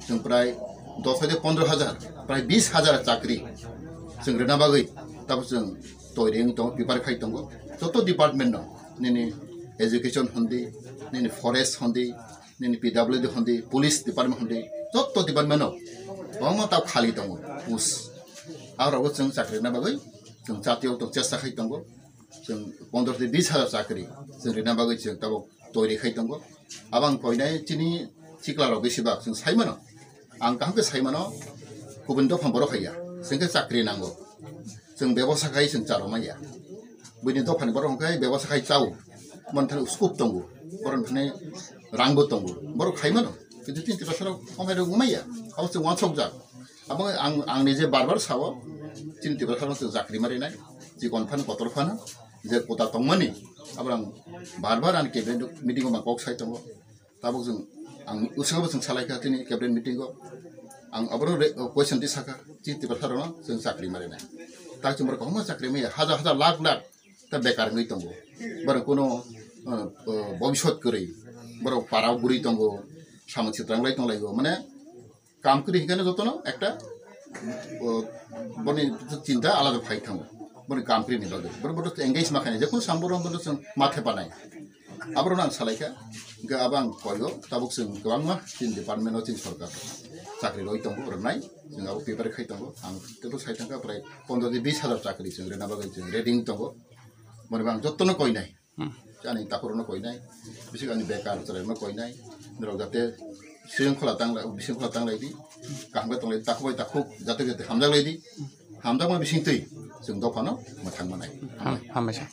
जों प्राय 10,000 प्राय 20,000 चाकरी जों रेना बागै तब जों तैयारि दं प्रिपेयर खाइ दं जत डिपार्टमेंट दं नैनि एजुकेशन होंदी नैनि फरेस्ट होंदी नैनि PWD होंदी पुलिस डिपार्टमेंट होंदी जत डिपार्टमेंट बावमा तब खाली दं पुस आरो जों चाकरी रेना बागै जों जातियाव दं चेष्टा खाइ दं जों 15,000-20,000 चाकरी जों रेना बागै जों तब तैयारि खाइ दं आबां फैनाय तिनि सिक्लाराव बेसेबा जों साइमोन आं काहके साइमोन गुबुन दफां बर' खाया जोंखौ चाकरी नांगौ जों बेबसा खाय जों चारमाया बैनि दफान बर' खाय बेबसा खाय चाव मोनथान स्कोप दं बर'फोरनि रांबो दं बर' खायमोन किन्तु 20 बोसोराव खमायदों उमाया आव जों वानसक जा आबो आंनि जे बारबार साव 20 बोसोराव जों चाकरी मारिनाय जे गनफान गतरफान जे कोटा दंमोन आबो आं बारबार आं केबिनेट मिटिंआव माकौ साइ दं ताबो जों आं उसाबो जों सालायखा दिनै केबिनेट मिटिंआव आं अबरो क्वेश्चन दि साखा 20 बोसोराव जों चाकरी मारिनाय ता जों बरखौ हम चाकरी मैया हजार लाख ता बेकार गई दं बर कोनो भविष्यत करै बर पाराव गुरि दं सामन चित्रांलाय दंलायो माने काम करि हिखाने जतनो एकटा बनि चिंता आलादा फाइ थां बनि काम करि निबादो बर एंगेज माखाने जेखुन सामबरम बन जों माथे बानाय आबरो नां सालायखा गा आबां कयो ताबुक जों गोबां तीन डिपार्टमेंट अ तीन सरकार चाकरी लय दं रनाय जों आबो पेपर खाइ दं आं तेबो साइथांका प्राय 15,000-20,000 चाकरी जों रेना बागै जों रेडिं दं मरबां जत्तनो कयनाय जानि ताखरनो कयनाय बिसिगानि बेकार चलायनो कयनाय नराव जाते सिंखला तांलायदि काहबा तंलाय ताखबाय ताखौ जाते हामजालायदि हामजामा बिसिंतै जों दफानो मोथां मानाय हामबाय